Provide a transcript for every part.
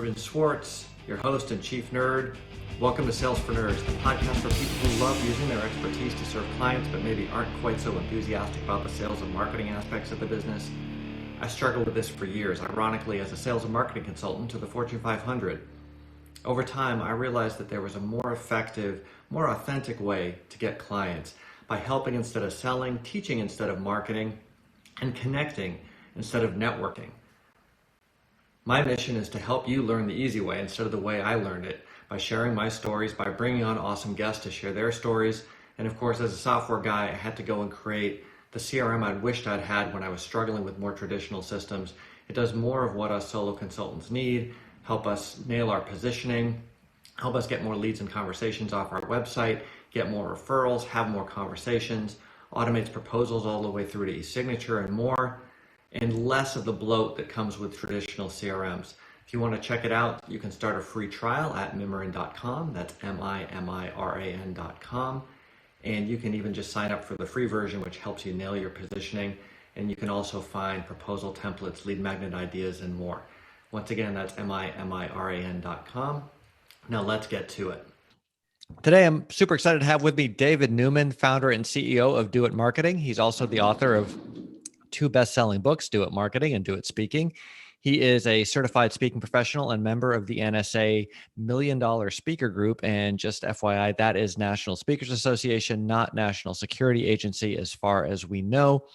Ruben Swartz, your host and chief nerd. Welcome to Sales for Nerds, the podcast for people who love using their expertise to serve clients but maybe aren't quite so enthusiastic about the sales and marketing aspects of the business. I struggled with this for years, ironically, as a sales and marketing consultant to the Fortune 500. Over time, I realized that there was a more effective, more authentic way to get clients by helping instead of selling, teaching instead of marketing, and connecting instead of networking. My mission is to help you learn the easy way instead of the way I learned it, by sharing my stories, by bringing on awesome guests to share their stories. And of course, as a software guy, I had to go and create the CRM I wished I'd had when I was struggling with more traditional systems. It does more of what us solo consultants need, help us nail our positioning, help us get more leads and conversations off our website, get more referrals, have more conversations, automates proposals all the way through to e-signature and more, and less of the bloat that comes with traditional CRMs. If you want to check it out, you can start a free trial at mimiran.com. That's MIMIRAN.com. And you can even just sign up for the free version, which helps you nail your positioning. And you can also find proposal templates, lead magnet ideas, and more. Once again, that's MIMIRAN.com. Now let's get to it. Today, I'm super excited to have with me David Newman, founder and CEO of Do It Marketing. He's also the author of two best-selling books, Do It Marketing and Do It Speaking. He is a certified speaking professional and member of the NSA $1 Million Speaker Group. And just FYI, that is National Speakers Association, not National Security Agency, as far as we know.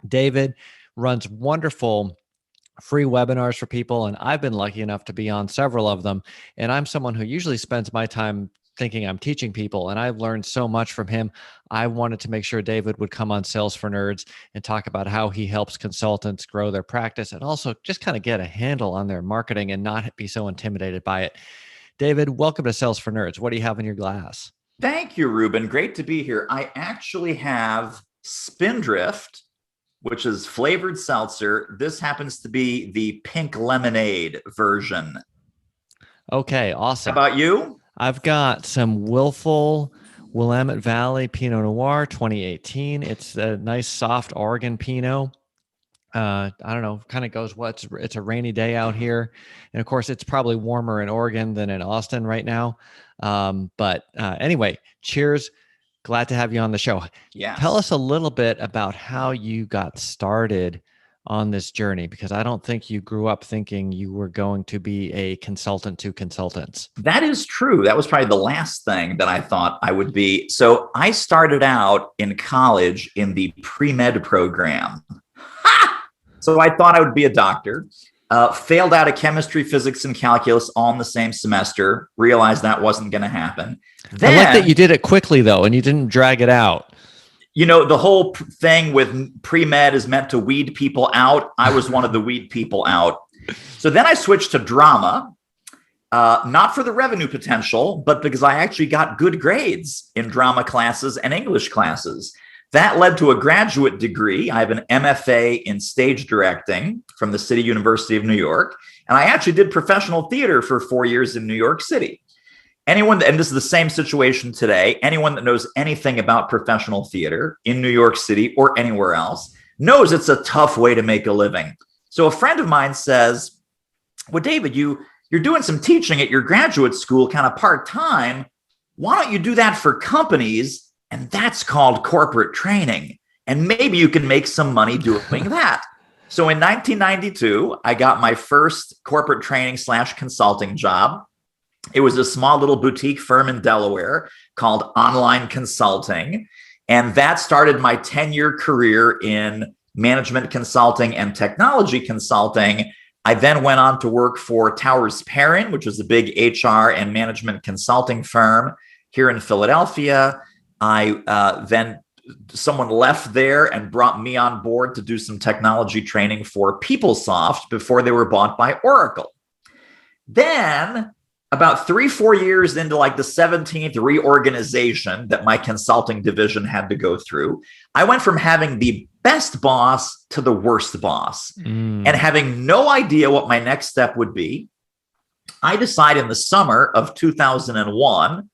David runs wonderful free webinars for people, and I've been lucky enough to be on several of them. And I'm someone who usually spends my time thinking I'm teaching people, and I've learned so much from him. I wanted to make sure David would come on Sales for Nerds and talk about how he helps consultants grow their practice and also just kind of get a handle on their marketing and not be so intimidated by it. David, welcome to Sales for Nerds. What do you have in your glass? Thank you, Ruben. Great to be here. I actually have Spindrift, which is flavored seltzer. This happens to be the pink lemonade version. Okay, awesome. How about you? I've got some Willful Willamette Valley Pinot Noir 2018. It's a nice soft Oregon Pinot. I don't know, kind of goes, it's a rainy day out here. And of course, it's probably warmer in Oregon than in Austin right now. But anyway, cheers. Glad to have you on the show. Yeah. Tell us a little bit about how you got started on this journey, because I don't think you grew up thinking you were going to be a consultant to consultants. That is true. That was probably the last thing that I thought I would be. So I started out in college in the pre-med program. So I thought I would be a doctor. Failed out of chemistry, physics, and calculus all in the same semester. Realized that wasn't going to happen. I like that you did it quickly, though, and you didn't drag it out. You know, the whole thing with pre-med is meant to weed people out. I was one of the weed people out. So then I switched to drama, not for the revenue potential, but because I actually got good grades in drama classes and English classes. That led to a graduate degree. I have an MFA in stage directing from the City University of New York. And I actually did professional theater for 4 years in New York City. Anyone, and this is the same situation today, anyone that knows anything about professional theater in New York City or anywhere else knows it's a tough way to make a living. So a friend of mine says, well, David, you're doing some teaching at your graduate school kind of part-time. Why don't you do that for companies? And that's called corporate training. And maybe you can make some money doing that. So in 1992, I got my first corporate training / consulting job. It was a small little boutique firm in Delaware called Online Consulting. And that started my 10-year career in management consulting and technology consulting. I then went on to work for Towers Perrin, which was a big HR and management consulting firm here in Philadelphia. Then someone left there and brought me on board to do some technology training for PeopleSoft before they were bought by Oracle. Then about 3-4 years into like the 17th reorganization that my consulting division had to go through, I went from having the best boss to the worst boss and having no idea what my next step would be. I decided in the summer of 2001,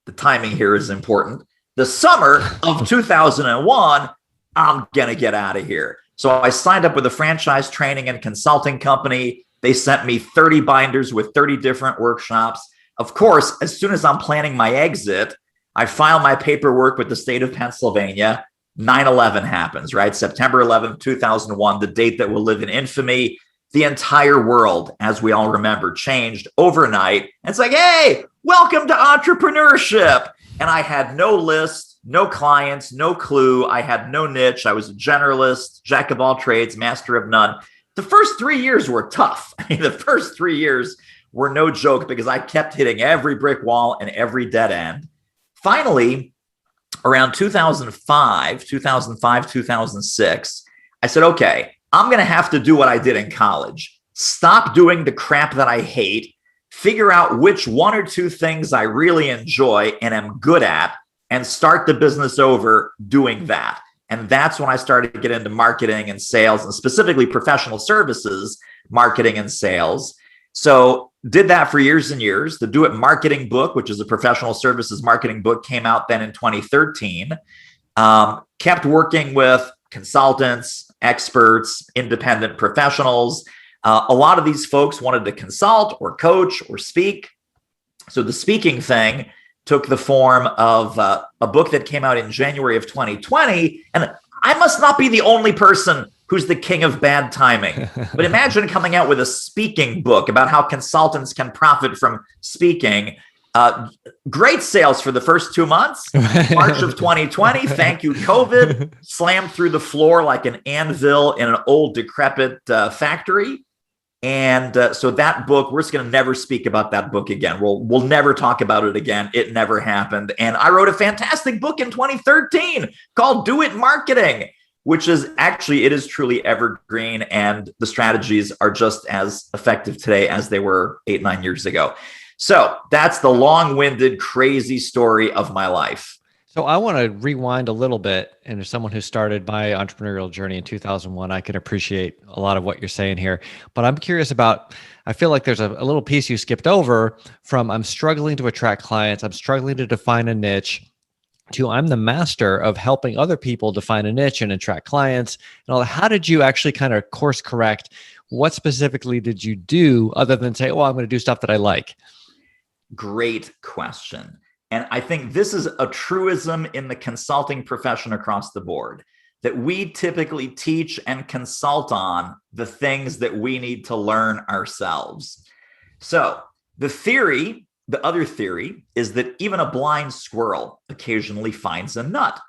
the timing here is important, the summer of 2001, I'm going to get out of here. So I signed up with a franchise training and consulting company. They sent me 30 binders with 30 different workshops. Of course, as soon as I'm planning my exit, I file my paperwork with the state of Pennsylvania. 9/11 happens, right? September 11th, 2001, the date that will live in infamy. The entire world, as we all remember, changed overnight. And it's like, hey, welcome to entrepreneurship. And I had no list, no clients, no clue. I had no niche. I was a generalist, jack of all trades, master of none. The first 3 years were tough. I mean, the first 3 years were no joke because I kept hitting every brick wall and every dead end. Finally, around 2005, 2006, I said, okay, I'm going to have to do what I did in college. Stop doing the crap that I hate, figure out which one or two things I really enjoy and am good at, and start the business over doing that. And that's when I started to get into marketing and sales, and specifically professional services, marketing and sales. So did that for years and years. The Do It Marketing book, which is a professional services marketing book, came out then in 2013. Kept working with consultants, experts, independent professionals. A lot of these folks wanted to consult or coach or speak. So the speaking thing took the form of a book that came out in January of 2020. And I must not be the only person who's the king of bad timing. But imagine coming out with a speaking book about how consultants can profit from speaking. Great sales for the first 2 months. March of 2020, thank you, COVID, slammed through the floor like an anvil in an old decrepit factory. And so that book, we're just going to never speak about that book again. We'll never talk about it again. It never happened. And I wrote a fantastic book in 2013 called Do It Marketing, which is actually, it is truly evergreen. And the strategies are just as effective today as they were 8-9 years ago. So that's the long-winded, crazy story of my life. So I want to rewind a little bit. And as someone who started my entrepreneurial journey in 2001, I can appreciate a lot of what you're saying here. But I'm curious about, I feel like there's a little piece you skipped over from I'm struggling to attract clients, I'm struggling to define a niche, to I'm the master of helping other people define a niche and attract clients. And all that. How did you actually kind of course correct? What specifically did you do other than say, well, I'm going to do stuff that I like? Great question. And I think this is a truism in the consulting profession across the board, that we typically teach and consult on the things that we need to learn ourselves. So the other theory is that even a blind squirrel occasionally finds a nut.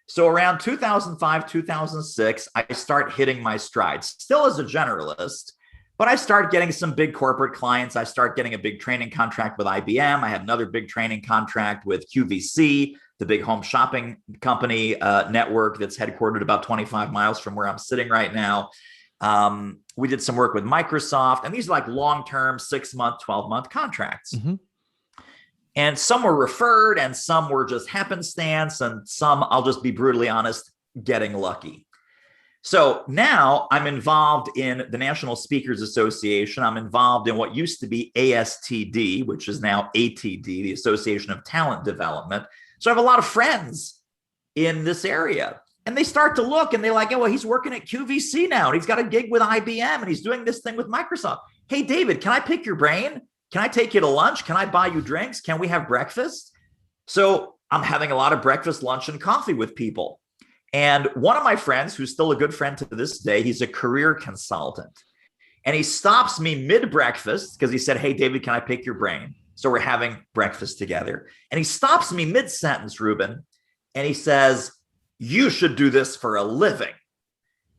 So around 2005, 2006, I start hitting my stride, still as a generalist. But I start getting some big corporate clients. I start getting a big training contract with IBM. I had another big training contract with QVC, the big home shopping company network that's headquartered about 25 miles from where I'm sitting right now. We did some work with Microsoft, and these are like long-term 6-month, 12-month contracts. Mm-hmm. And some were referred and some were just happenstance, and some, I'll just be brutally honest, getting lucky. So now I'm involved in the National Speakers Association. I'm involved in what used to be ASTD, which is now ATD, the Association of Talent Development. So I have a lot of friends in this area. And they start to look and they're like, oh, well, he's working at QVC now. And he's got a gig with IBM and he's doing this thing with Microsoft. Hey, David, can I pick your brain? Can I take you to lunch? Can I buy you drinks? Can we have breakfast? So I'm having a lot of breakfast, lunch, and coffee with people. And one of my friends, who's still a good friend to this day, he's a career consultant. And he stops me mid-breakfast because he said, hey, David, can I pick your brain? So we're having breakfast together. And he stops me mid-sentence, Ruben, and he says, you should do this for a living.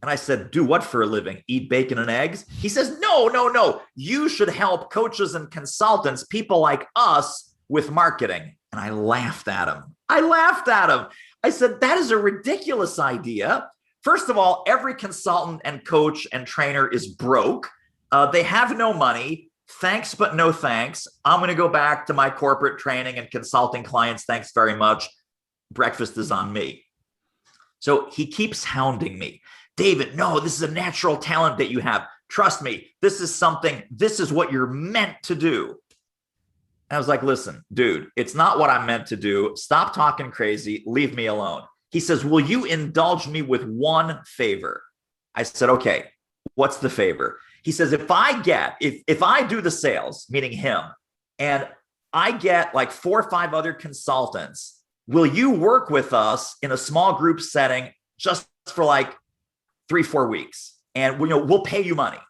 And I said, do what for a living? Eat bacon and eggs? He says, no. You should help coaches and consultants, people like us, with marketing. And I laughed at him. I said, that is a ridiculous idea. First of all, every consultant and coach and trainer is broke. They have no money. Thanks, but no thanks. I'm going to go back to my corporate training and consulting clients. Thanks very much. Breakfast is on me. So he keeps hounding me. David, no, this is a natural talent that you have. Trust me, this is what you're meant to do. I was like, listen, dude, it's not what I'm meant to do. Stop talking crazy. Leave me alone. He says, will you indulge me with one favor? I said, okay, what's the favor? He says, if I do the sales, meaning him, and I get like 4 or 5 other consultants, will you work with us in a small group setting just for like 3-4 weeks? And we'll pay you money.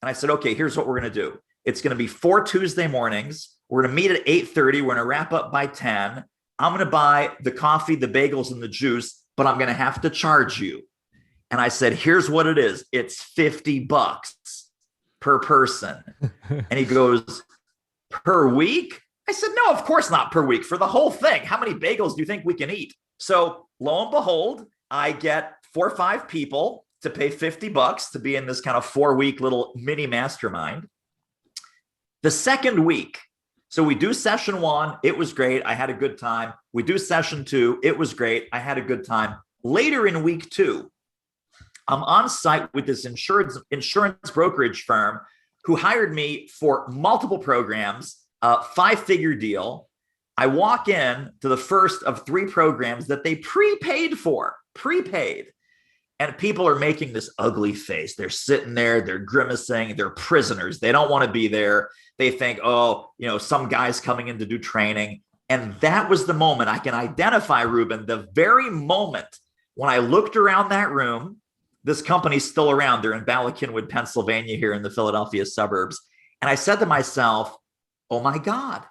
And I said, okay, here's what we're going to do. It's going to be 4 Tuesday mornings. We're going to meet at 8:30. We're going to wrap up by 10. I'm going to buy the coffee, the bagels, and the juice, but I'm going to have to charge you. And I said, here's what it is. It's $50 per person. And he goes, per week? I said, no, of course not per week, for the whole thing. How many bagels do you think we can eat? So lo and behold, I get 4 or 5 people to pay $50 to be in this kind of 4-week little mini mastermind. The second week, so we do session 1. It was great. I had a good time. We do session 2. It was great. I had a good time. Later in week 2, I'm on site with this insurance brokerage firm who hired me for multiple programs, a 5-figure deal. I walk in to the first of 3 programs that they prepaid. And people are making this ugly face. They're sitting there, they're grimacing, they're prisoners. They don't want to be there. They think, some guy's coming in to do training. And that was the moment I can identify, Ruben, the very moment when I looked around that room. This company's still around. They're in Ballackinwood, Pennsylvania, here in the Philadelphia suburbs. And I said to myself, oh my God,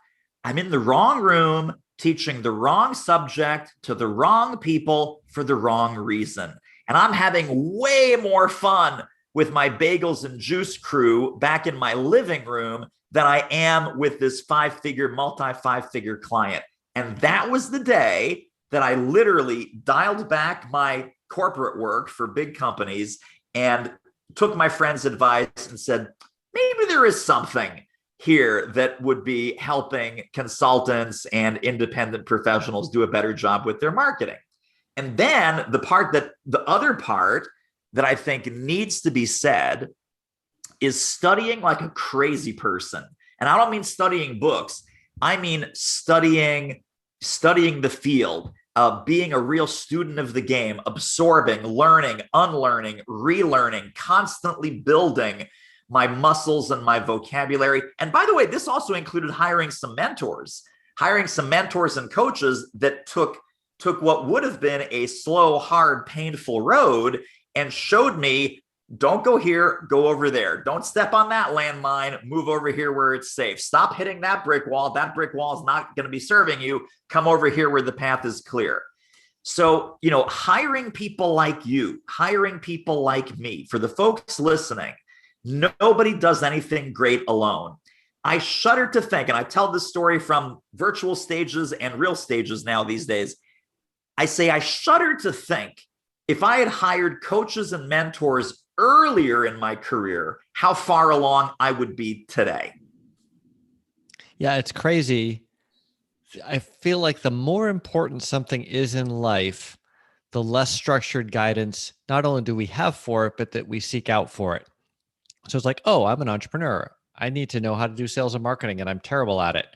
I'm in the wrong room, teaching the wrong subject to the wrong people for the wrong reason. And I'm having way more fun with my bagels and juice crew back in my living room than I am with this multi-5-figure client. And that was the day that I literally dialed back my corporate work for big companies and took my friend's advice and said, maybe there is something here that would be helping consultants and independent professionals do a better job with their marketing. And then the other part that I think needs to be said is studying like a crazy person. And I don't mean studying books. I mean studying the field, being a real student of the game, absorbing, learning, unlearning, relearning, constantly building my muscles and my vocabulary. And by the way, this also included hiring some mentors and coaches that took what would have been a slow, hard, painful road and showed me, don't go here, go over there. Don't step on that landmine, move over here where it's safe. Stop hitting that brick wall. That brick wall is not going to be serving you. Come over here where the path is clear. So, hiring people like you, hiring people like me, for the folks listening, nobody does anything great alone. I shudder to think, and I tell this story from virtual stages and real stages now these days. I say I shudder to think, if I had hired coaches and mentors earlier in my career, how far along I would be today. Yeah, it's crazy. I feel like the more important something is in life, the less structured guidance not only do we have for it, but that we seek out for it. So it's like, oh, I'm an entrepreneur. I need to know how to do sales and marketing, and I'm terrible at it.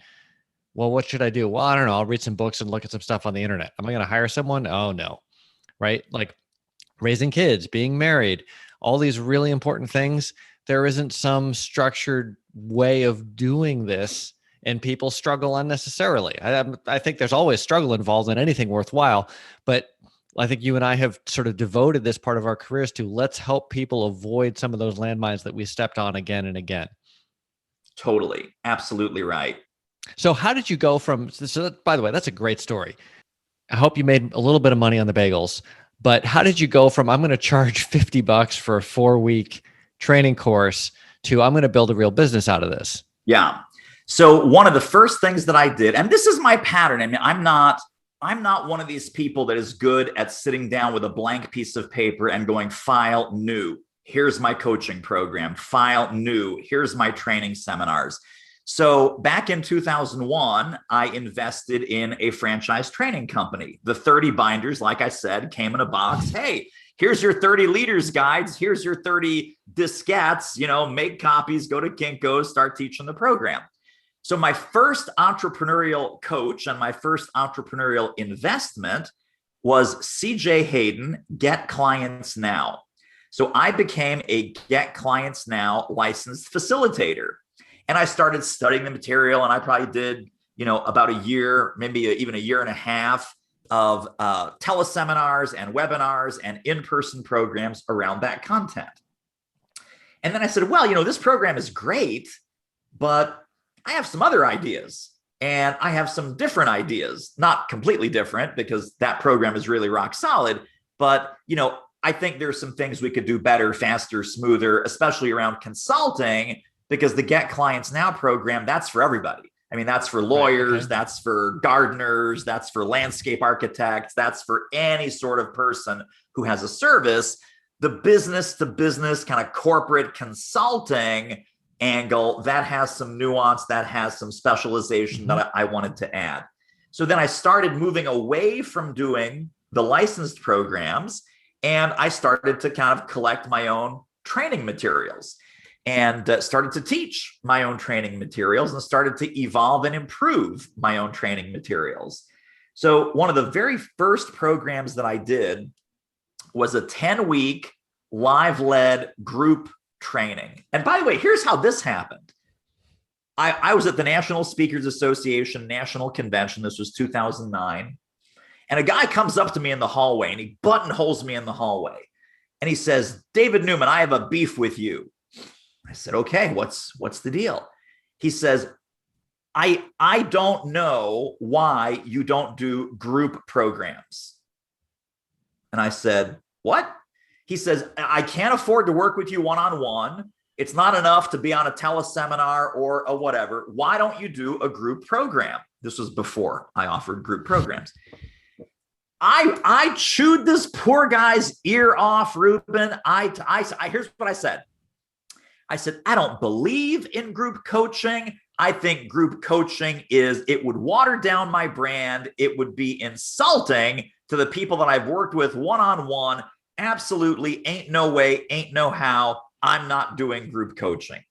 Well, what should I do? Well, I don't know. I'll read some books and look at some stuff on the internet. Am I going to hire someone? Oh, no. Right? Like raising kids, being married, all these really important things. There isn't some structured way of doing this, and people struggle unnecessarily. I think there's always struggle involved in anything worthwhile, but I think you and I have sort of devoted this part of our careers to let's help people avoid some of those landmines that we stepped on again and again. Totally. Absolutely right. So how did you go from, so by the way, that's a great story. I hope you made a little bit of money on the bagels, but how did you go from, I'm going to charge $50 for a 4-week training course to I'm going to build a real business out of this? Yeah. So one of the first things that I did, and this is my pattern. I mean, I'm not one of these people that is good at sitting down with a blank piece of paper and going, file new. Here's my coaching program. File new. Here's my training seminars. So back in 2001, I invested in a franchise training company. The 30 binders, like I said, came in a box. Hey, here's your 30 leaders guides. Here's your 30 diskettes, make copies, go to Kinko's, start teaching the program. So my first entrepreneurial coach and my first entrepreneurial investment was CJ Hayden, Get Clients Now. So I became a Get Clients Now licensed facilitator. And I started studying the material, and I probably did, about a year, maybe even a year and a half of teleseminars and webinars and in-person programs around that content. And then I said, well, this program is great, but I have some other ideas, and I have some different ideas, not completely different because that program is really rock solid. But, I think there's some things we could do better, faster, smoother, especially around consulting, because the Get Clients Now program, that's for everybody. I mean, that's for lawyers, Right, okay. That's for gardeners, that's for landscape architects, that's for any sort of person who has a service. The business to business kind of corporate consulting angle, that has some nuance, that has some specialization that I wanted to add. So then I started moving away from doing the licensed programs, and I started to kind of collect my own training materials and started to teach my own training materials and started to evolve and improve my own training materials. So one of the very first programs that I did was a 10-week live-led group training. And by the way, here's how this happened. I was at the National Speakers Association National Convention. This was 2009. And a guy comes up to me in the hallway, and he buttonholes me in the hallway. And he says, David Newman, I have a beef with you. I said, okay, what's the deal? He says, I don't know why you don't do group programs. And I said, what? He says, I can't afford to work with you one-on-one. It's not enough to be on a teleseminar or a whatever. Why don't you do a group program? This was before I offered group programs. I chewed this poor guy's ear off, Ruben. Here's what I said. I said, I don't believe in group coaching. I think group coaching it would water down my brand. It would be insulting to the people that I've worked with one-on-one. Absolutely ain't no way, ain't no how. I'm not doing group coaching.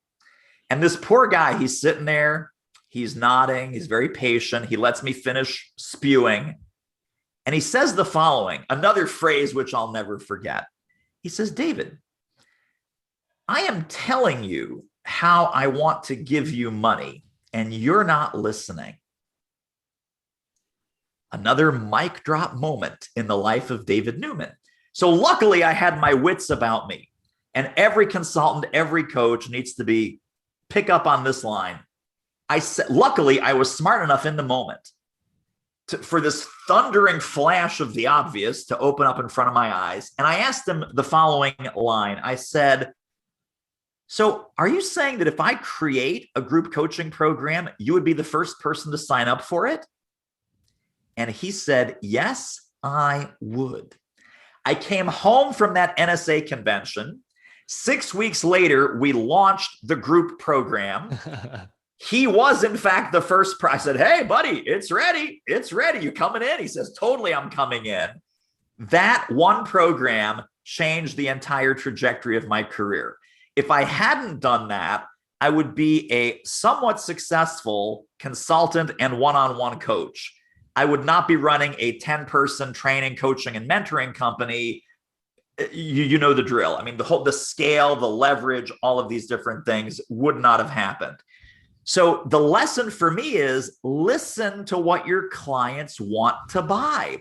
And this poor guy, he's sitting there, he's nodding, he's very patient. He lets me finish spewing. And he says the following, another phrase which I'll never forget. He says, David, I am telling you how I want to give you money, and you're not listening. Another mic drop moment in the life of David Newman. So luckily, I had my wits about me. And every consultant, every coach needs to pick up on this line. I said, luckily, I was smart enough in the moment for this thundering flash of the obvious to open up in front of my eyes. And I asked him the following line. I said, so are you saying that if I create a group coaching program, you would be the first person to sign up for it? And he said, yes, I would. I came home from that NSA convention. 6 weeks later, we launched the group program. He was, in fact, the first. I said, hey, buddy, it's ready. It's ready. You coming in? He says, totally, I'm coming in. That one program changed the entire trajectory of my career. If I hadn't done that, I would be a somewhat successful consultant and one-on-one coach. I would not be running a 10-person training, coaching, and mentoring company. You know the drill. I mean, the scale, the leverage, all of these different things would not have happened. So the lesson for me is listen to what your clients want to buy.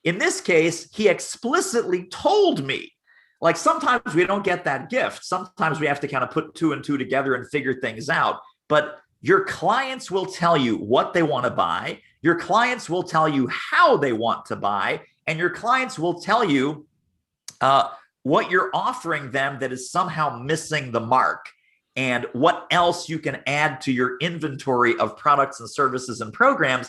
In this case, he explicitly told me, like sometimes we don't get that gift. Sometimes we have to kind of put two and two together and figure things out. But your clients will tell you what they want to buy. Your clients will tell you how they want to buy. And your clients will tell you what you're offering them that is somehow missing the mark, and what else you can add to your inventory of products and services and programs.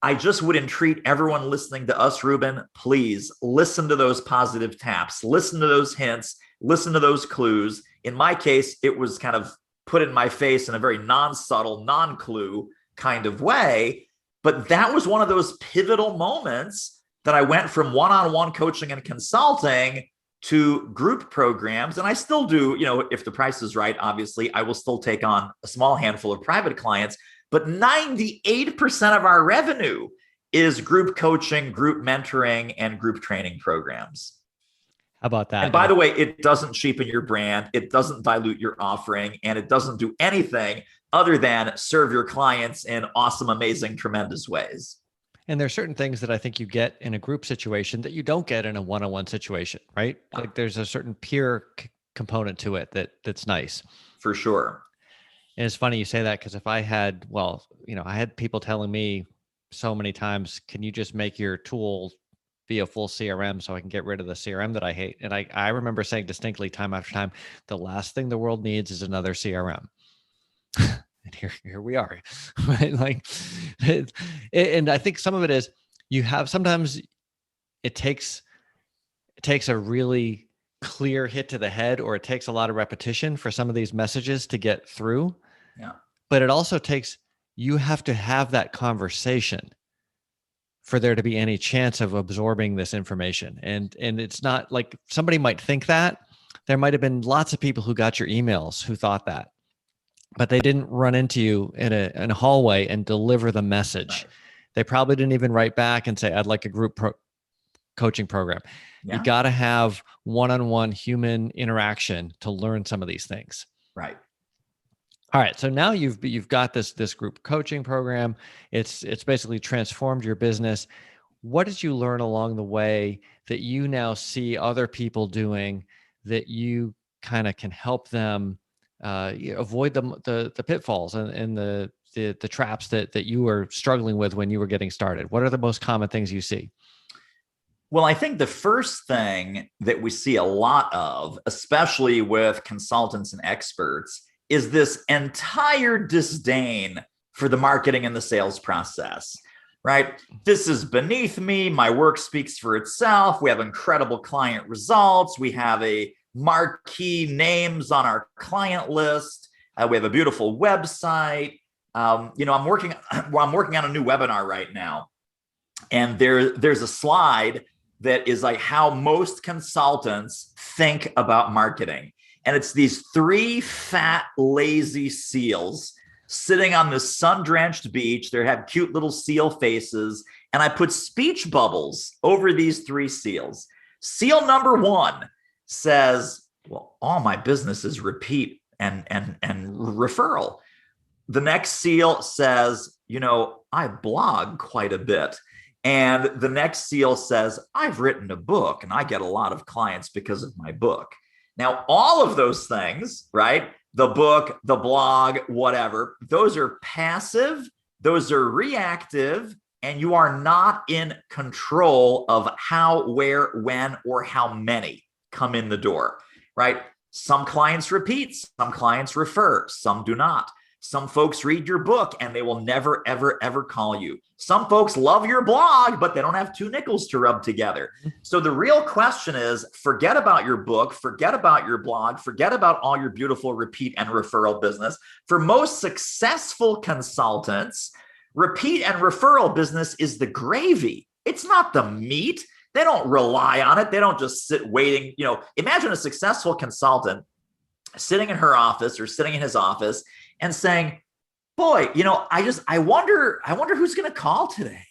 I just would entreat everyone listening to us, Ruben, please listen to those positive taps, listen to those hints, listen to those clues. In my case, it was kind of put in my face in a very non-subtle, non-clue kind of way. But that was one of those pivotal moments that I went from one-on-one coaching and consulting to group programs. And I still do, if the price is right, obviously, I will still take on a small handful of private clients, but 98% of our revenue is group coaching, group mentoring, and group training programs. How about that? And by the way, it doesn't cheapen your brand. It doesn't dilute your offering, and it doesn't do anything other than serve your clients in awesome, amazing, tremendous ways. And there's certain things that I think you get in a group situation that you don't get in a one-on-one situation, right? Like there's a certain peer component to it that's nice. For sure. And it's funny you say that, because if I had, well, I had people telling me so many times, can you just make your tool be a full CRM so I can get rid of the CRM that I hate? And I remember saying distinctly time after time, the last thing the world needs is another CRM. And here we are, right? Like, and I think some of it is sometimes it takes a really clear hit to the head, or it takes a lot of repetition for some of these messages to get through. Yeah. But it also you have to have that conversation for there to be any chance of absorbing this information. And it's not like somebody might think that. There might have been lots of people who got your emails who thought that, but they didn't run into you in a hallway and deliver the message. Right. They probably didn't even write back and say, I'd like a group coaching program. Yeah. You got to have one-on-one human interaction to learn some of these things. Right. All right. So now you've got this group coaching program. It's basically transformed your business. What did you learn along the way that you now see other people doing that you kind of can help them avoid the pitfalls and the traps that you were struggling with when you were getting started? What are the most common things you see? Well, I think the first thing that we see a lot of, especially with consultants and experts, is this entire disdain for the marketing and the sales process, right? This is beneath me. My work speaks for itself. We have incredible client results. We have a marquee names on our client list. We have a beautiful website. I'm working on a new webinar right now, and there's a slide that is like how most consultants think about marketing. And it's these 3 fat, lazy seals sitting on this sun-drenched beach. They have cute little seal faces. And I put speech bubbles over these 3 seals. Seal number 1 says, well, all my business is repeat and referral. The next seal says, I blog quite a bit. And the next seal says, I've written a book and I get a lot of clients because of my book. Now, all of those things, right? The book, the blog, whatever, those are passive, those are reactive, and you are not in control of how, where, when, or how many come in the door, right? Some clients repeat, some clients refer, some do not. Some folks read your book and they will never, ever, ever call you. Some folks love your blog, but they don't have 2 nickels to rub together. So the real question is, forget about your book, forget about your blog, forget about all your beautiful repeat and referral business. For most successful consultants, repeat and referral business is the gravy. It's not the meat. They don't rely on it. They don't just sit waiting. Imagine a successful consultant sitting in her office or sitting in his office and saying, boy, I wonder who's going to call today.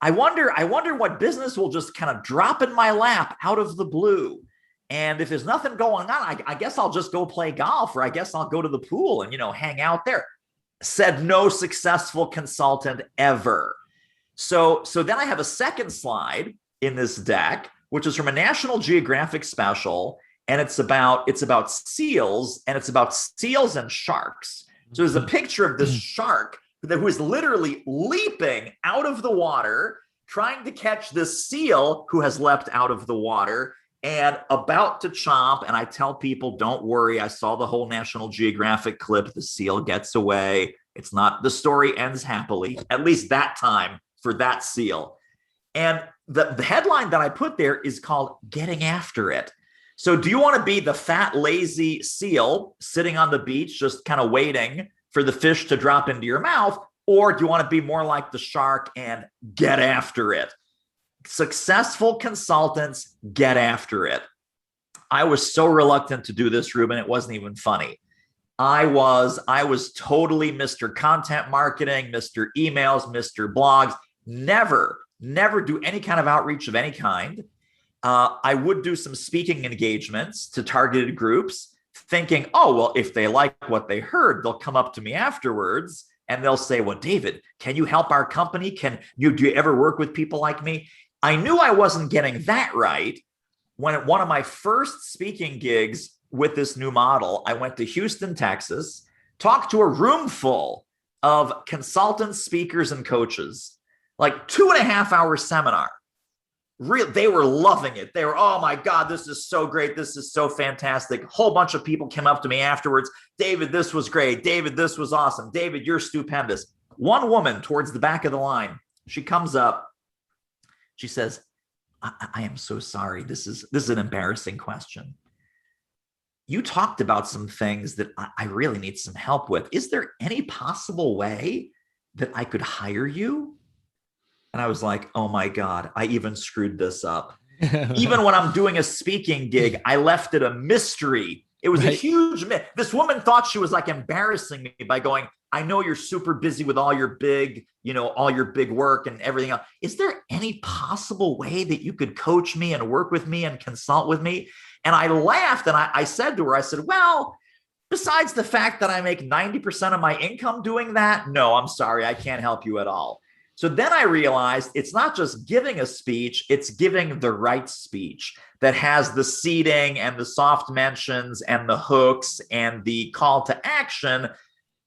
I wonder what business will just kind of drop in my lap out of the blue. And if there's nothing going on, I guess I'll just go play golf, or I guess I'll go to the pool and, hang out there. Said no successful consultant ever. So then I have a second slide in this deck, which is from a National Geographic special. And it's about seals, and it's about seals and sharks. So there's a picture of this shark who is literally leaping out of the water, trying to catch this seal who has leapt out of the water and about to chomp. And I tell people, don't worry. I saw the whole National Geographic clip. The seal gets away. It's not, the story ends happily, at least that time for that seal. And the headline that I put there is called Getting After It. So do you want to be the fat, lazy seal sitting on the beach, just kind of waiting for the fish to drop into your mouth? Or do you want to be more like the shark and get after it? Successful consultants get after it. I was so reluctant to do this, Ruben. It wasn't even funny. I was totally Mr. Content Marketing, Mr. Emails, Mr. Blogs, never do any kind of outreach of any kind. I would do some speaking engagements to targeted groups, thinking, oh, well, if they like what they heard, they'll come up to me afterwards and they'll say, well, David, can you help our company? Do you ever work with people like me? I knew I wasn't getting that right when at one of my first speaking gigs with this new model, I went to Houston, Texas, talked to a room full of consultants, speakers, and coaches, like 2.5 hour seminar. They were loving it. They were, oh my God, this is so great. This is so fantastic. A whole bunch of people came up to me afterwards. David, this was great. David, this was awesome. David, you're stupendous. One woman towards the back of the line, she comes up. She says, I am so sorry. This is an embarrassing question. You talked about some things that I really need some help with. Is there any possible way that I could hire you? And I was like, oh my God, I even screwed this up. Even when I'm doing a speaking gig, I left it a mystery. It was a huge myth. This woman thought she was like embarrassing me by going, I know you're super busy with all your big work and everything else. Is there any possible way that you could coach me and work with me and consult with me? And I laughed and I said to her, I said, well, besides the fact that I make 90% of my income doing that, no, I'm sorry, I can't help you at all. So then I realized it's not just giving a speech, it's giving the right speech that has the seeding and the soft mentions and the hooks and the call to action.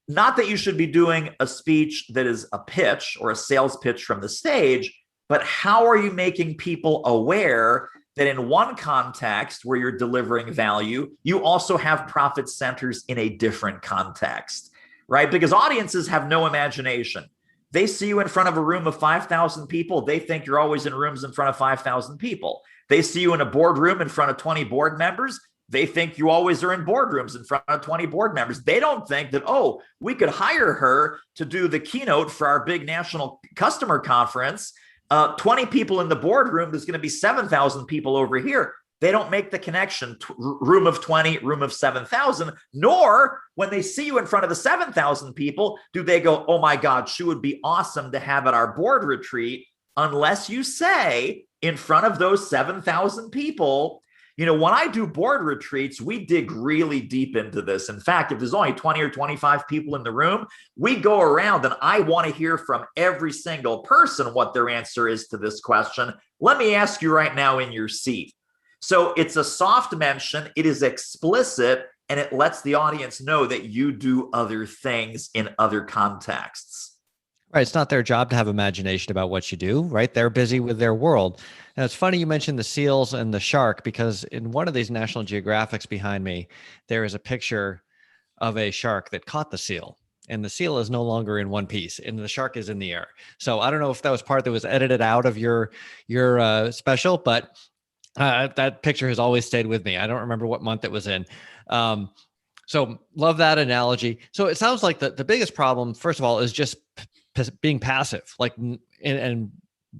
Not that you should be doing a speech that is a pitch or a sales pitch from the stage, but how are you making people aware that in one context where you're delivering value, you also have profit centers in a different context, right? Because audiences have no imagination. They see you in front of a room of 5,000 people. They think you're always in rooms in front of 5,000 people. They see you in a boardroom in front of 20 board members. They think you always are in boardrooms in front of 20 board members. They don't think that, oh, we could hire her to do the keynote for our big national customer conference. 20 people in the boardroom, there's going to be 7,000 people over here. They don't make the connection, room of 20, room of 7,000, nor when they see you in front of the 7,000 people, do they go, oh my God, she would be awesome to have at our board retreat, unless you say in front of those 7,000 people. You know, when I do board retreats, we dig really deep into this. In fact, if there's only 20 or 25 people in the room, we go around and I want to hear from every single person what their answer is to this question. Let me ask you right now in your seat. So it's a soft mention, it is explicit, and it lets the audience know that you do other things in other contexts. Right. It's not their job to have imagination about what you do, right? They're busy with their world. And it's funny you mentioned the seals and the shark, because in one of these National Geographics behind me, there is a picture of a shark that caught the seal. And the seal is no longer in one piece and the shark is in the air. So I don't know if that was part that was edited out of your special, but that picture has always stayed with me. I don't remember what month it was in. So love that analogy. So it sounds like the biggest problem, first of all, is just being passive, like, and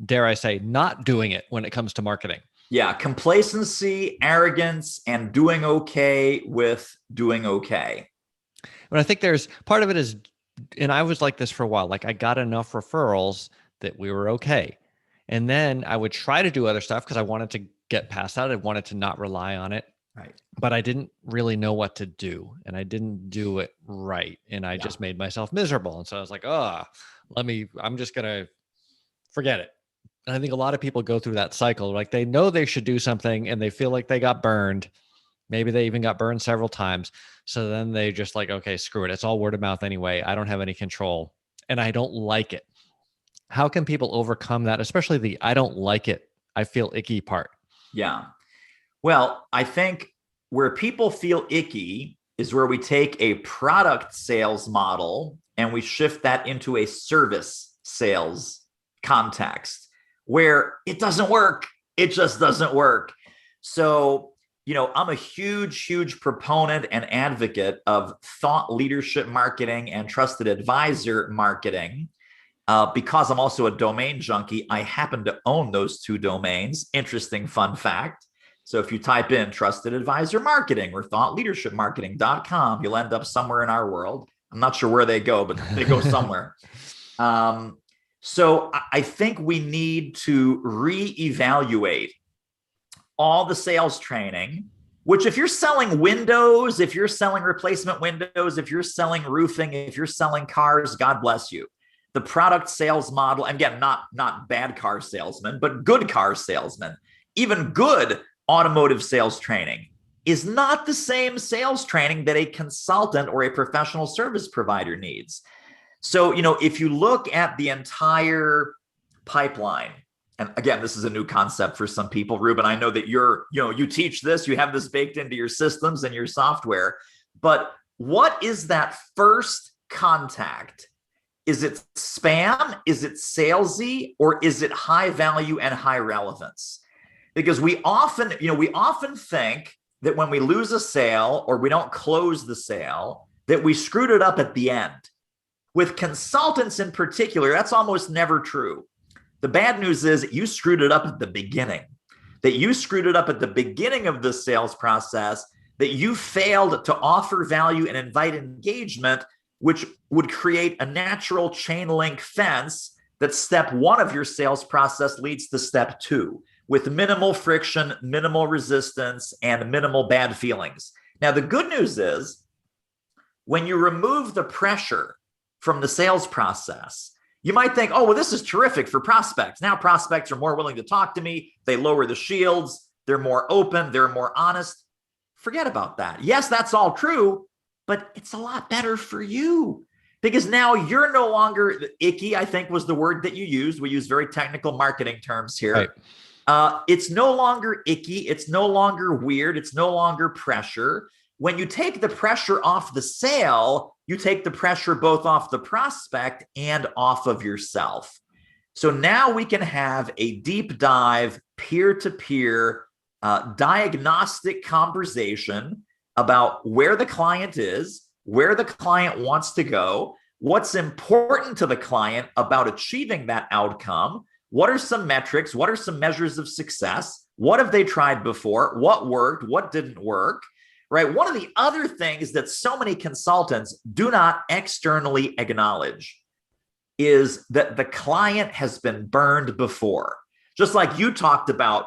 dare I say, not doing it when it comes to marketing. Yeah. Complacency, arrogance, and doing okay with doing okay. But I think there's part of it is, and I was like this for a while, like I got enough referrals that we were okay. And then I would try to do other stuff because I wanted to get past that. I wanted to not rely on it. Right. But I didn't really know what to do and I didn't do it right. And I just made myself miserable. And so I was like, I'm just going to forget it. And I think a lot of people go through that cycle. Like they know they should do something and they feel like they got burned. Maybe they even got burned several times. So then they just like, okay, screw it. It's all word of mouth anyway. I don't have any control and I don't like it. How can people overcome that? Especially the, I don't like it, I feel icky part. Yeah. Well, I think where people feel icky is where we take a product sales model and we shift that into a service sales context where it doesn't work. It just doesn't work. So, you know, I'm a huge proponent and advocate of thought leadership marketing and trusted advisor marketing. Because I'm also a domain junkie, I happen to own those two domains. Interesting fun fact. So if you type in trusted advisor marketing or thoughtleadershipmarketing.com, you'll end up somewhere in our world. I'm not sure where they go, but they go somewhere. So I think we need to reevaluate all the sales training, which if you're selling windows, if you're selling replacement windows, if you're selling roofing, if you're selling cars, God bless you. The product sales model, and again, not bad car salesmen, but good car salesmen, even good automotive sales training is not the same sales training that a consultant or a professional service provider needs. So, if you look at the entire pipeline, and again, this is a new concept for some people, Ruben, I know that you teach this, you have this baked into your systems and your software, but what is that first contact? Is it spam? Is it salesy? Or is it high value and high relevance? Because we often think that when we lose a sale or we don't close the sale, that we screwed it up at the end. With consultants in particular, that's almost never true. The bad news is that you screwed it up at the beginning, that you screwed it up at the beginning of the sales process, that you failed to offer value and invite engagement, which would create a natural chain link fence that step one of your sales process leads to step two with minimal friction, minimal resistance, and minimal bad feelings. Now, the good news is when you remove the pressure from the sales process, you might think, oh, well, this is terrific for prospects. Now prospects are more willing to talk to me. They lower the shields. They're more open. They're more honest. Forget about that. Yes, that's all true, but it's a lot better for you because now you're no longer icky, I think was the word that you used. We use very technical marketing terms here. Right. It's no longer icky. It's no longer weird. It's no longer pressure. When you take the pressure off the sale, you take the pressure both off the prospect and off of yourself. So now we can have a deep dive, peer-to-peer diagnostic conversation about where the client is, where the client wants to go, what's important to the client about achieving that outcome, what are some metrics, what are some measures of success, what have they tried before, what worked, what didn't work, right? One of the other things that so many consultants do not externally acknowledge is that the client has been burned before. Just like you talked about,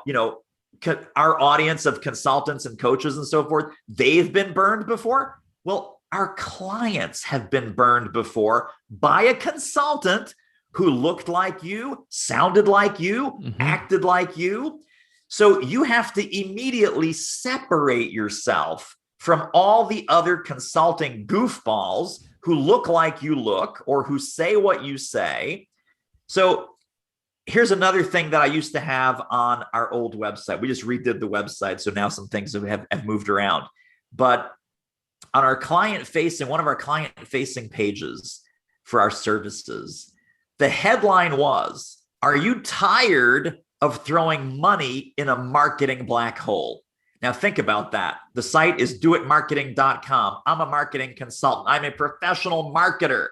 our audience of consultants and coaches and so forth, they've been burned before. Well, our clients have been burned before by a consultant who looked like you, sounded like you, acted like you. So you have to immediately separate yourself from all the other consulting goofballs who look like you look or who say what you say. So here's another thing that I used to have on our old website. We just redid the website, so now some things have moved around. But on our one of our client-facing pages for our services, the headline was, "Are you tired of throwing money in a marketing black hole?" Now think about that. The site is doitmarketing.com. I'm a marketing consultant. I'm a professional marketer.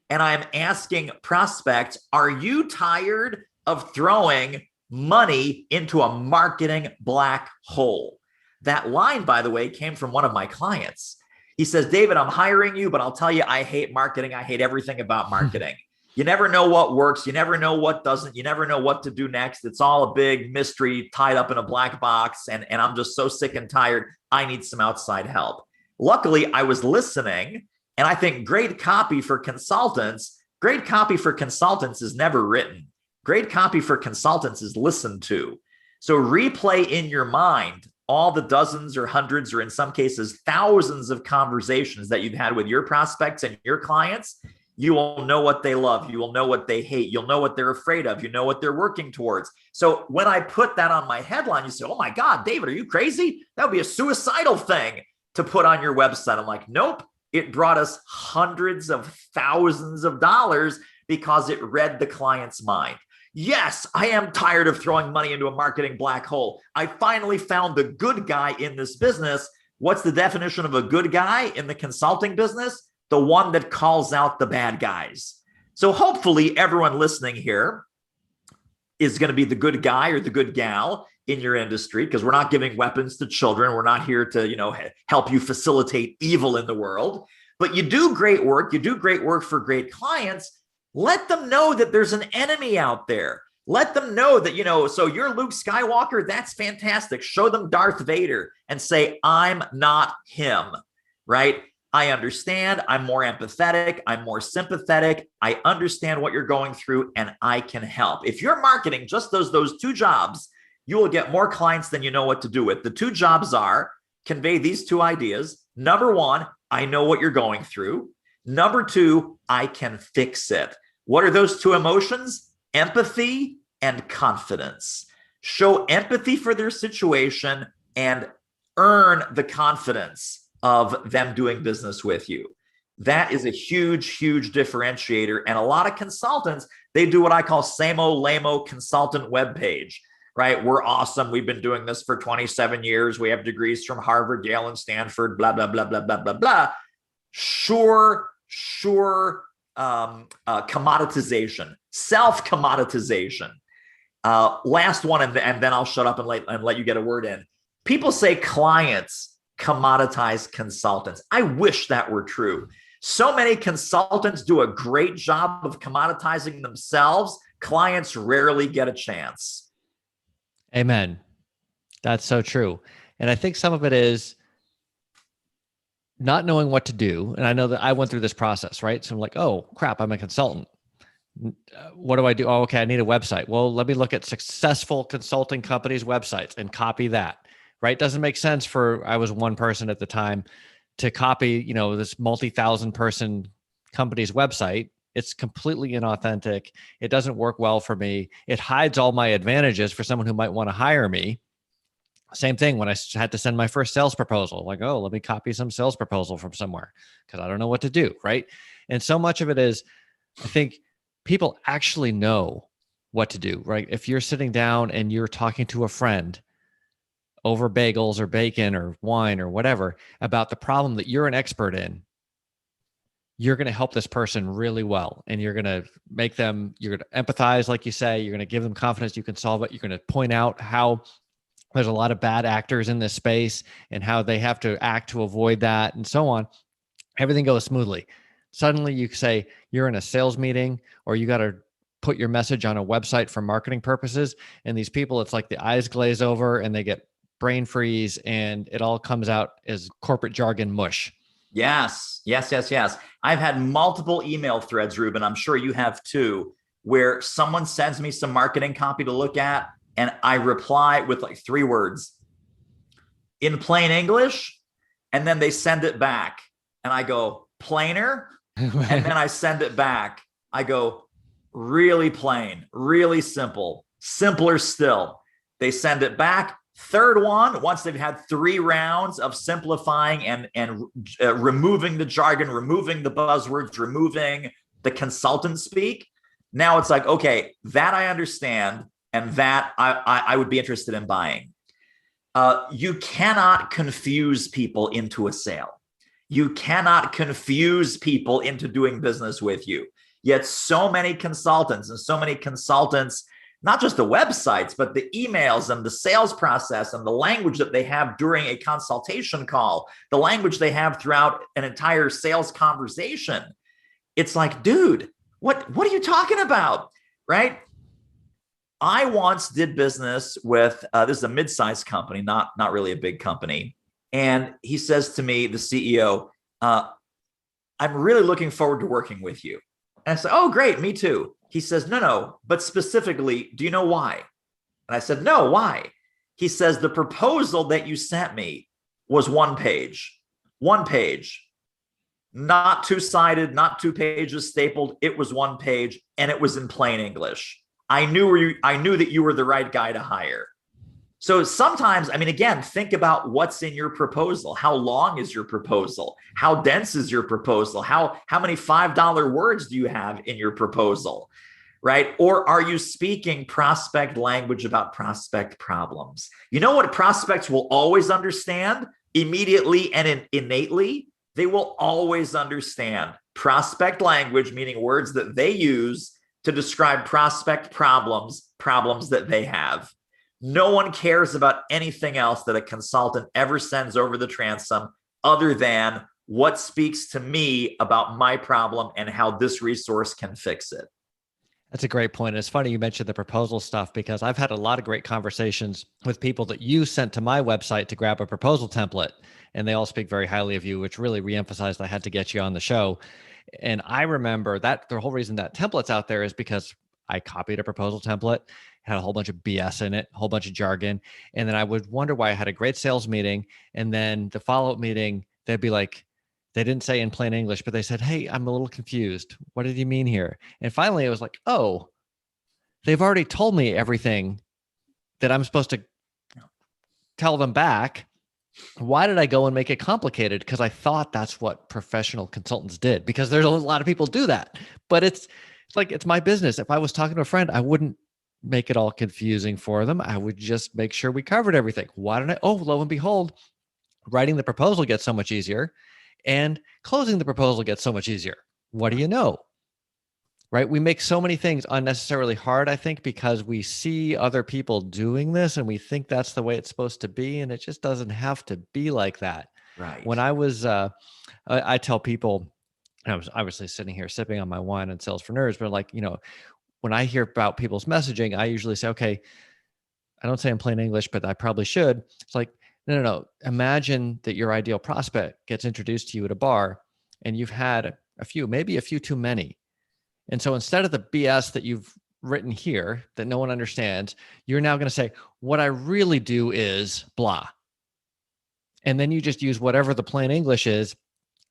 And I'm asking prospects, are you tired of throwing money into a marketing black hole? That line, by the way, came from one of my clients. He says, "David, I'm hiring you, but I'll tell you, I hate marketing. I hate everything about marketing. You never know what works. You never know what doesn't. You never know what to do next. It's all a big mystery tied up in a black box. And I'm just so sick and tired. I need some outside help." Luckily, I was listening. And I think great copy for consultants is never written. Great copy for consultants is listened to. So replay in your mind all the dozens or hundreds, or in some cases, thousands of conversations that you've had with your prospects and your clients. You will know what they love. You will know what they hate. You'll know what they're afraid of. You know what they're working towards. So when I put that on my headline, you say, "Oh my God, David, are you crazy? That would be a suicidal thing to put on your website." I'm like, nope. It brought us hundreds of thousands of dollars because it read the client's mind. Yes, I am tired of throwing money into a marketing black hole. I finally found the good guy in this business. What's the definition of a good guy in the consulting business? The one that calls out the bad guys. So hopefully everyone listening here is going to be the good guy or the good gal in your industry, because we're not giving weapons to children. We're not here to, help you facilitate evil in the world, but you do great work. You do great work for great clients. Let them know that there's an enemy out there. Let them know that, so you're Luke Skywalker. That's fantastic. Show them Darth Vader and say, I'm not him, right? I understand. I'm more empathetic. I'm more sympathetic. I understand what you're going through and I can help. If you're marketing just those two jobs, you will get more clients than you know what to do with. The two jobs are convey these two ideas. Number one, I know what you're going through. Number two, I can fix it. What are those two emotions? Empathy and confidence. Show empathy for their situation and earn the confidence of them doing business with you. That is a huge, huge differentiator. And a lot of consultants, they do what I call same-o, lame-o consultant webpage, right? We're awesome. We've been doing this for 27 years. We have degrees from Harvard, Yale, and Stanford, blah, blah, blah, blah, blah, blah, blah. Sure, commoditization, self-commoditization. Last one, and then I'll shut up and let you get a word in. People say clients commoditize consultants. I wish that were true. So many consultants do a great job of commoditizing themselves. Clients rarely get a chance. Amen. That's so true. And I think some of it is not knowing what to do. And I know that I went through this process, right? So I'm like, oh crap, I'm a consultant. What do I do? Oh, okay, I need a website. Well, let me look at successful consulting companies' websites and copy that, right? Doesn't make sense I was one person at the time, to copy, this multi-thousand person company's website. It's completely inauthentic. It doesn't work well for me. It hides all my advantages for someone who might want to hire me. Same thing when I had to send my first sales proposal, like, oh, let me copy some sales proposal from somewhere because I don't know what to do, right? And so much of it is, I think people actually know what to do, right? If you're sitting down and you're talking to a friend over bagels or bacon or wine or whatever about the problem that you're an expert in, you're going to help this person really well. And you're going to you're going to empathize, like you say, you're going to give them confidence you can solve it. You're going to point out how there's a lot of bad actors in this space and how they have to act to avoid that and so on. Everything goes smoothly. Suddenly you say you're in a sales meeting or you got to put your message on a website for marketing purposes. And these people, it's like the eyes glaze over and they get brain freeze and it all comes out as corporate jargon mush. Yes. I've had multiple email threads, Ruben, I'm sure you have too, where someone sends me some marketing copy to look at and I reply with like 3 words in plain English. And then they send it back and I go, plainer. And then I send it back. I go, really plain, really simple, simpler still. They send it back. Third one, once they've had 3 rounds of simplifying and removing the jargon, removing the buzzwords, removing the consultant speak. Now it's like, okay, that I understand. And that I would be interested in buying. You cannot confuse people into a sale. You cannot confuse people into doing business with you. Yet so many consultants, not just the websites, but the emails and the sales process and the language that they have during a consultation call, the language they have throughout an entire sales conversation. It's like, dude, what are you talking about, right? I once did business with, this is a mid-sized company, not really a big company. And he says to me, the CEO, I'm really looking forward to working with you. And I said, oh, great, me too. He says, no, but specifically, do you know why? And I said, no, why? He says, the proposal that you sent me was 1 page, not 2-sided, not 2 pages stapled. It was 1 page and it was in plain English. I knew that you were the right guy to hire. So sometimes, again, think about what's in your proposal. How long is your proposal? How dense is your proposal? How many $5 words do you have in your proposal, right? Or are you speaking prospect language about prospect problems? You know what prospects will always understand immediately and innately? They will always understand prospect language, meaning words that they use to describe prospect problems that they have. No one cares about anything else that a consultant ever sends over the transom other than what speaks to me about my problem and how this resource can fix it. That's a great point. It's funny you mentioned the proposal stuff because I've had a lot of great conversations with people that you sent to my website to grab a proposal template, and they all speak very highly of you, which really reemphasized I had to get you on the show. And I remember that the whole reason that template's out there is because I copied a proposal template, had a whole bunch of BS in it, a whole bunch of jargon. And then I would wonder why I had a great sales meeting. And then the follow-up meeting, they'd be like, they didn't say in plain English, but they said, "Hey, I'm a little confused. What did you mean here?" And finally it was like, oh, they've already told me everything that I'm supposed to tell them back. Why did I go and make it complicated? Because I thought that's what professional consultants did, because there's a lot of people do that, but it's like, it's my business. If I was talking to a friend, I wouldn't make it all confusing for them. I would just make sure we covered everything. Why didn't I? Oh, lo and behold, writing the proposal gets so much easier and closing the proposal gets so much easier. What do you know? Right? We make so many things unnecessarily hard, I think, because we see other people doing this and we think that's the way it's supposed to be. And it just doesn't have to be like that. Right. When I was, I tell people, I was obviously sitting here sipping on my wine and Sales for Nerds, but like, when I hear about people's messaging, I usually say, okay, I don't say in plain English, but I probably should. It's like, no. Imagine that your ideal prospect gets introduced to you at a bar and you've had maybe a few too many. And so instead of the BS that you've written here that no one understands, you're now going to say, what I really do is blah. And then you just use whatever the plain English is.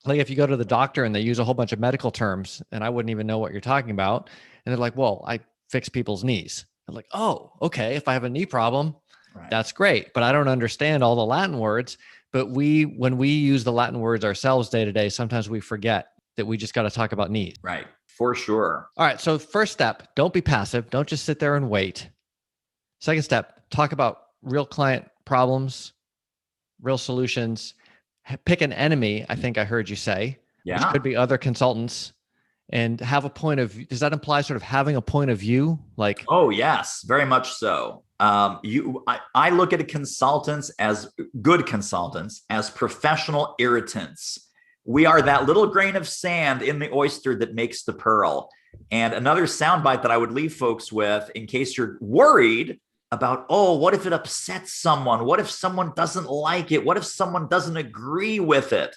Like if you go to the doctor and they use a whole bunch of medical terms and I wouldn't even know what you're talking about. And they're like, well, I fix people's knees. I'm like, oh, okay. If I have a knee problem, Right. That's great. But I don't understand all the Latin words. But when we use the Latin words ourselves day to day, sometimes we forget that we just got to talk about needs. Right. For sure. All right. So first step, don't be passive. Don't just sit there and wait. Second step, talk about real client problems, real solutions. Pick an enemy, I think I heard you say, which could be other consultants, and have a point of view. Does that imply sort of having a point of view? Like, oh, yes, very much so. I look at consultants as good consultants, as professional irritants. We are that little grain of sand in the oyster that makes the pearl. And another soundbite that I would leave folks with, in case you're worried about, oh, what if it upsets someone? What if someone doesn't like it? What if someone doesn't agree with it?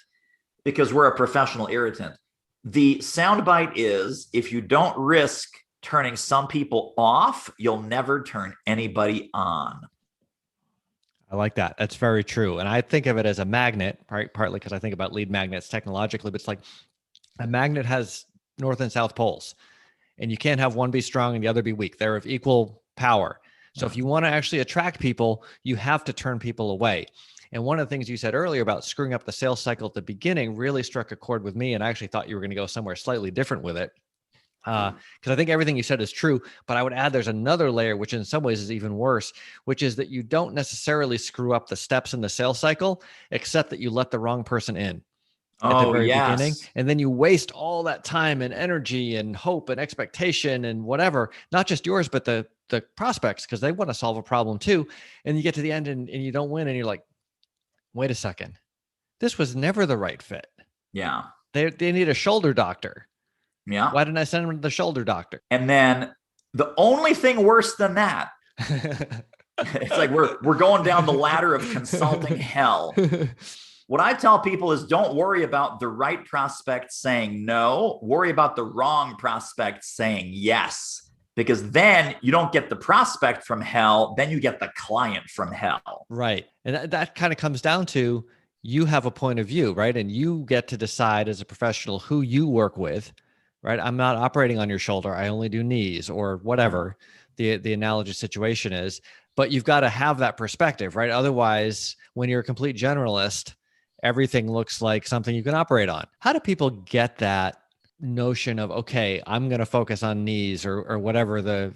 Because we're a professional irritant. The soundbite is, if you don't risk turning some people off, you'll never turn anybody on. I like that. That's very true. And I think of it as a magnet, right? Partly because I think about lead magnets technologically, but it's like a magnet has north and south poles, and you can't have one be strong and the other be weak. They're of equal power. So if you want to actually attract people, you have to turn people away. And one of the things you said earlier about screwing up the sales cycle at the beginning really struck a chord with me. And I actually thought you were going to go somewhere slightly different with it. Because I think everything you said is true, but I would add there's another layer, which in some ways is even worse, which is that you don't necessarily screw up the steps in the sales cycle, except that you let the wrong person in at the very beginning. And then you waste all that time and energy and hope and expectation and whatever, not just yours, but the prospects, because they want to solve a problem too. And you get to the end and you don't win. And you're like, wait a second, this was never the right fit. Yeah. They need a shoulder doctor. Yeah. Why didn't I send him to the shoulder doctor? And then the only thing worse than that, it's like we're going down the ladder of consulting hell. What I tell people is, don't worry about the right prospect saying no. Worry about the wrong prospect saying yes, because then you don't get the prospect from hell. Then you get the client from hell. Right. And that kind of comes down to, you have a point of view, right? And you get to decide as a professional who you work with. Right. I'm not operating on your shoulder. I only do knees, or whatever the analogous situation is. But you've got to have that perspective, right? Otherwise, when you're a complete generalist, everything looks like something you can operate on. How do people get that notion of, okay, I'm going to focus on knees, or whatever the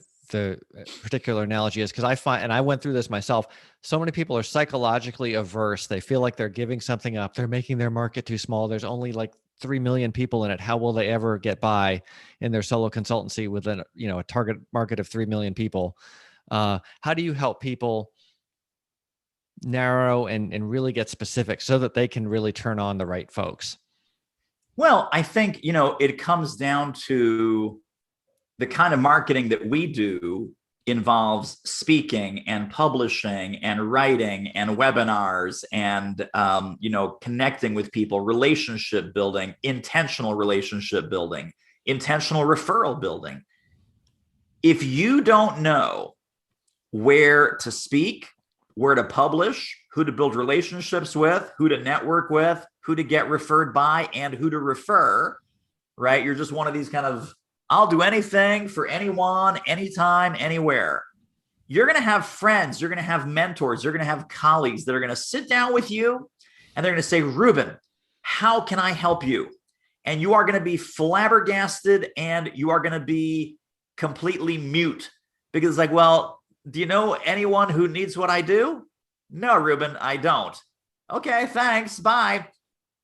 particular analogy is? Because I find, and I went through this myself, so many people are psychologically averse. They feel like they're giving something up. They're making their market too small. There's only like 3 million people in it. How will they ever get by in their solo consultancy within, a target market of 3 million people? How do you help people narrow and really get specific so that they can really turn on the right folks? Well, I think, it comes down to the kind of marketing that we do involves speaking and publishing and writing and webinars and connecting with people, relationship building, intentional relationship building, intentional referral building. If you don't know where to speak, where to publish, who to build relationships with, who to network with, who to get referred by, and who to refer, right? You're just one of these kind of, I'll do anything for anyone, anytime, anywhere. You're going to have friends, you're going to have mentors, you're going to have colleagues that are going to sit down with you and they're going to say, Ruben, how can I help you? And you are going to be flabbergasted and you are going to be completely mute because like, well, do you know anyone who needs what I do? No, Ruben, I don't. Okay, thanks. Bye.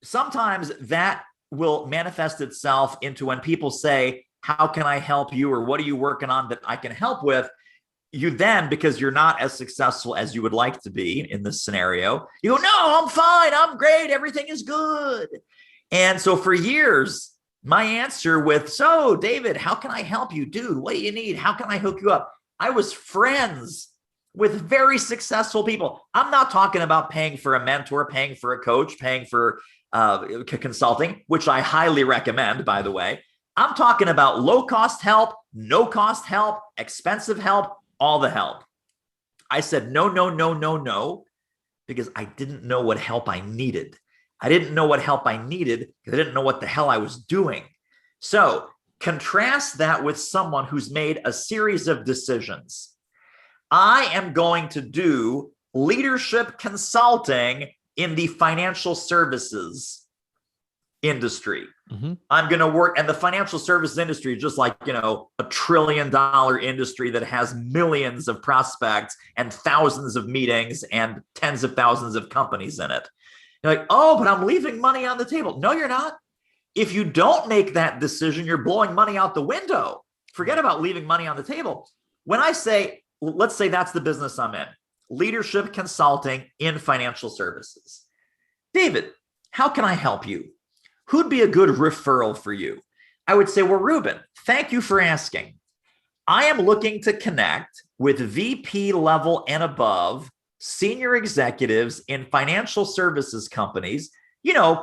Sometimes that will manifest itself into when people say, how can I help you? Or what are you working on that I can help with? You then, because you're not as successful as you would like to be in this scenario, you go, no, I'm fine. I'm great. Everything is good. And so for years, my answer with, so David, how can I help you? Dude, what do you need? How can I hook you up? I was friends with very successful people. I'm not talking about paying for a mentor, paying for a coach, paying for consulting, which I highly recommend, by the way. I'm talking about low-cost help, no-cost help, expensive help, all the help. I said, no, no, no, no, no, because I didn't know what help I needed. I didn't know what help I needed because I didn't know what the hell I was doing. So contrast that with someone who's made a series of decisions. I am going to do leadership consulting in the financial services industry. Mm-hmm. I'm going to work, and the financial services industry is just like, $1 trillion industry that has millions of prospects and thousands of meetings and tens of thousands of companies in it. You're like, oh, but I'm leaving money on the table. No, you're not. If you don't make that decision, you're blowing money out the window. Forget about leaving money on the table. When I say, let's say that's the business I'm in, leadership consulting in financial services. David, how can I help you? Who'd be a good referral for you? I would say, well, Ruben, thank you for asking. I am looking to connect with VP level and above senior executives in financial services companies,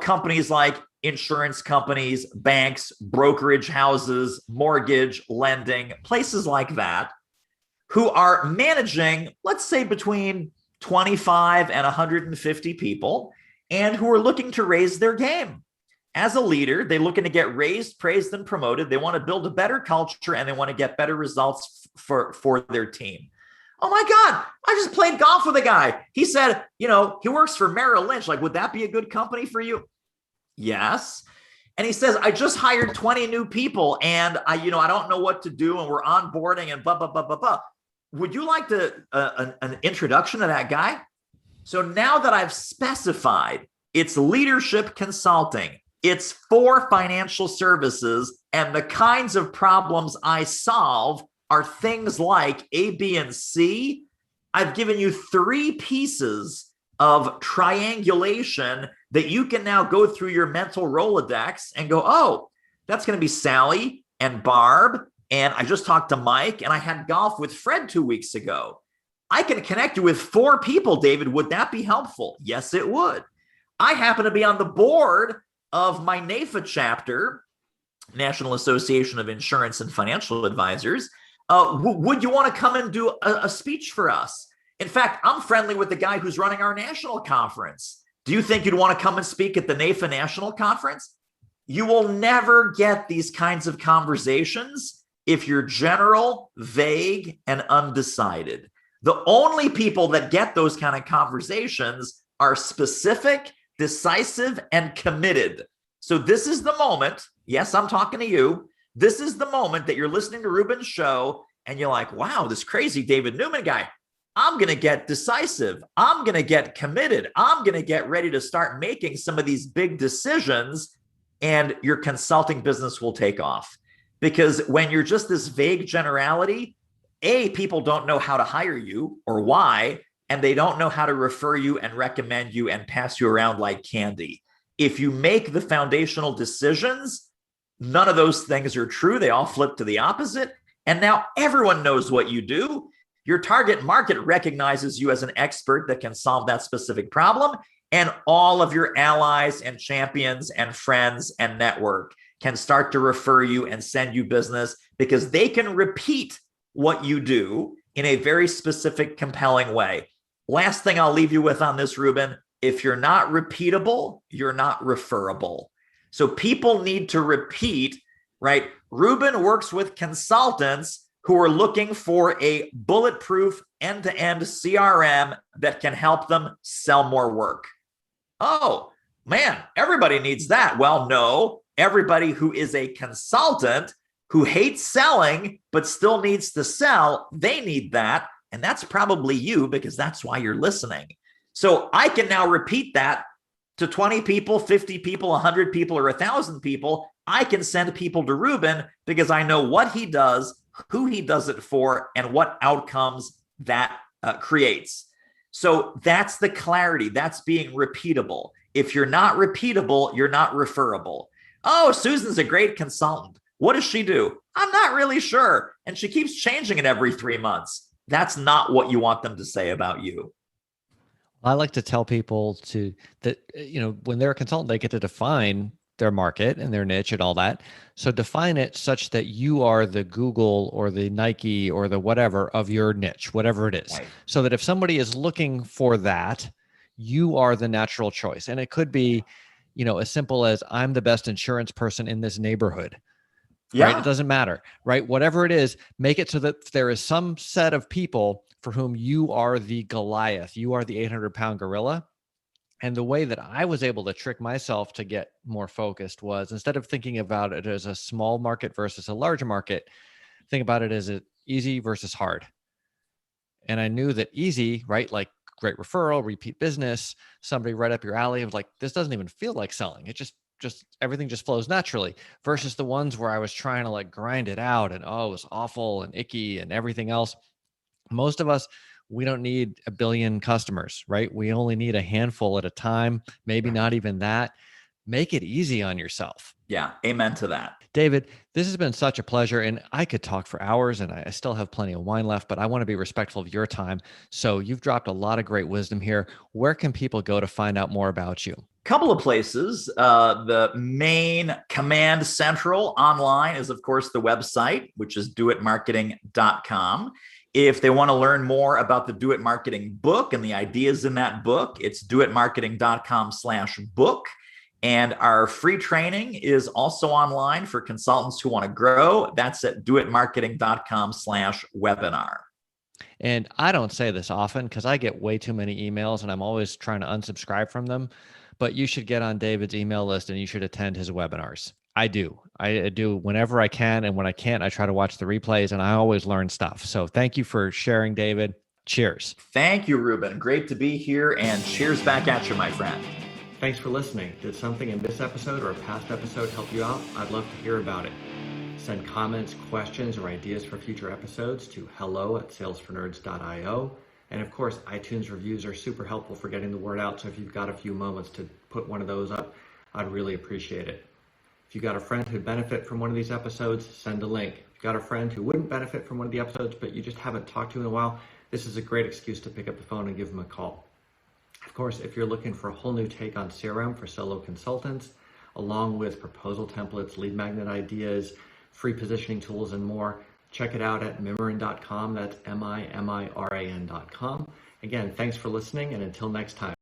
companies like insurance companies, banks, brokerage houses, mortgage, lending, places like that, who are managing, let's say, between 25 and 150 people, and who are looking to raise their game. As a leader, they're looking to get raised, praised, and promoted. They want to build a better culture, and they want to get better results for their team. Oh my God, I just played golf with a guy. He said, he works for Merrill Lynch. Like, would that be a good company for you? Yes. And he says, I just hired 20 new people and I don't know what to do. And we're onboarding and blah, blah, blah, blah, blah. Would you like an introduction to that guy? So now that I've specified it's leadership consulting, it's for financial services, and the kinds of problems I solve are things like A, B, and C. I've given you 3 pieces of triangulation that you can now go through your mental Rolodex and go, oh, that's going to be Sally and Barb. And I just talked to Mike and I had golf with Fred 2 weeks ago. I can connect you with 4 people, David. Would that be helpful? Yes, it would. I happen to be on the board of my NAFA chapter, National Association of Insurance and Financial Advisors. Would you want to come and do a speech for us? In fact, I'm friendly with the guy who's running our national conference. Do you think you'd want to come and speak at the NAFA National Conference? You will never get these kinds of conversations if you're general, vague, and undecided. The only people that get those kind of conversations are specific, decisive, and committed. So this is the moment. Yes, I'm talking to you. This is the moment that you're listening to Ruben's show and you're like, wow, this crazy David Newman guy. I'm going to get decisive. I'm going to get committed. I'm going to get ready to start making some of these big decisions, and your consulting business will take off. Because when you're just this vague generality, A, people don't know how to hire you or why, and they don't know how to refer you and recommend you and pass you around like candy. If you make the foundational decisions, none of those things are true. They all flip to the opposite. And now everyone knows what you do. Your target market recognizes you as an expert that can solve that specific problem. And all of your allies and champions and friends and network can start to refer you and send you business because they can repeat what you do in a very specific, compelling way. Last thing I'll leave you with on this, Ruben, if you're not repeatable, you're not referable. So people need to repeat, right? Ruben works with consultants who are looking for a bulletproof end-to-end CRM that can help them sell more work. Oh, man, everybody needs that. Well, no, everybody who is a consultant who hates selling but still needs to sell, they need that. And that's probably you, because that's why you're listening. So I can now repeat that to 20 people, 50 people, 100 people, or 1,000 people. I can send people to Ruben because I know what he does, who he does it for, and what outcomes that creates. So that's the clarity. That's being repeatable. If you're not repeatable, you're not referable. Oh, Susan's a great consultant. What does she do? I'm not really sure. And she keeps changing it every 3 months. That's not what you want them to say about you. I like to tell people that when they're a consultant, they get to define their market and their niche and all that. So define it such that you are the Google or the Nike or the whatever of your niche, whatever it is. Right. So that if somebody is looking for that, you are the natural choice. And it could be, as simple as I'm the best insurance person in this neighborhood. Yeah. Right? It doesn't matter, right? Whatever it is, make it so that there is some set of people for whom you are the Goliath. You are the 800-pound gorilla. And the way that I was able to trick myself to get more focused was, instead of thinking about it as a small market versus a large market, think about it as easy versus hard. And I knew that easy, right? Like great referral, repeat business, somebody right up your alley of like, this doesn't even feel like selling. It just everything just flows naturally, versus the ones where I was trying to like grind it out and, oh, it was awful and icky and everything else. Most of us, we don't need a billion customers, right? We only need a handful at a time, maybe not even that. Make it easy on yourself. Yeah. Amen to that. David, this has been such a pleasure, and I could talk for hours, and I still have plenty of wine left, but I want to be respectful of your time. So you've dropped a lot of great wisdom here. Where can people go to find out more about you? Couple of places. The main command central online is, of course, the website, which is doitmarketing.com. If they want to learn more about the Do It Marketing book and the ideas in that book, it's doitmarketing.com/book. And our free training is also online for consultants who want to grow. That's at doitmarketing.com/webinar. And I don't say this often because I get way too many emails and I'm always trying to unsubscribe from them, but you should get on David's email list and you should attend his webinars. I do whenever I can. And when I can't, I try to watch the replays, and I always learn stuff. So thank you for sharing, David. Cheers. Thank you, Ruben. Great to be here, and cheers back at you, my friend. Thanks for listening. Did something in this episode or a past episode help you out? I'd love to hear about it. Send comments, questions, or ideas for future episodes to hello@salesfornerds.io. And of course, iTunes reviews are super helpful for getting the word out. So if you've got a few moments to put one of those up, I'd really appreciate it. If you've got a friend who'd benefit from one of these episodes, send a link. If you've got a friend who wouldn't benefit from one of the episodes, but you just haven't talked to in a while, this is a great excuse to pick up the phone and give them a call. Of course, if you're looking for a whole new take on CRM for solo consultants, along with proposal templates, lead magnet ideas, free positioning tools, and more, check it out at mimiran.com. That's MIMIRAN.com. Again, thanks for listening, and until next time.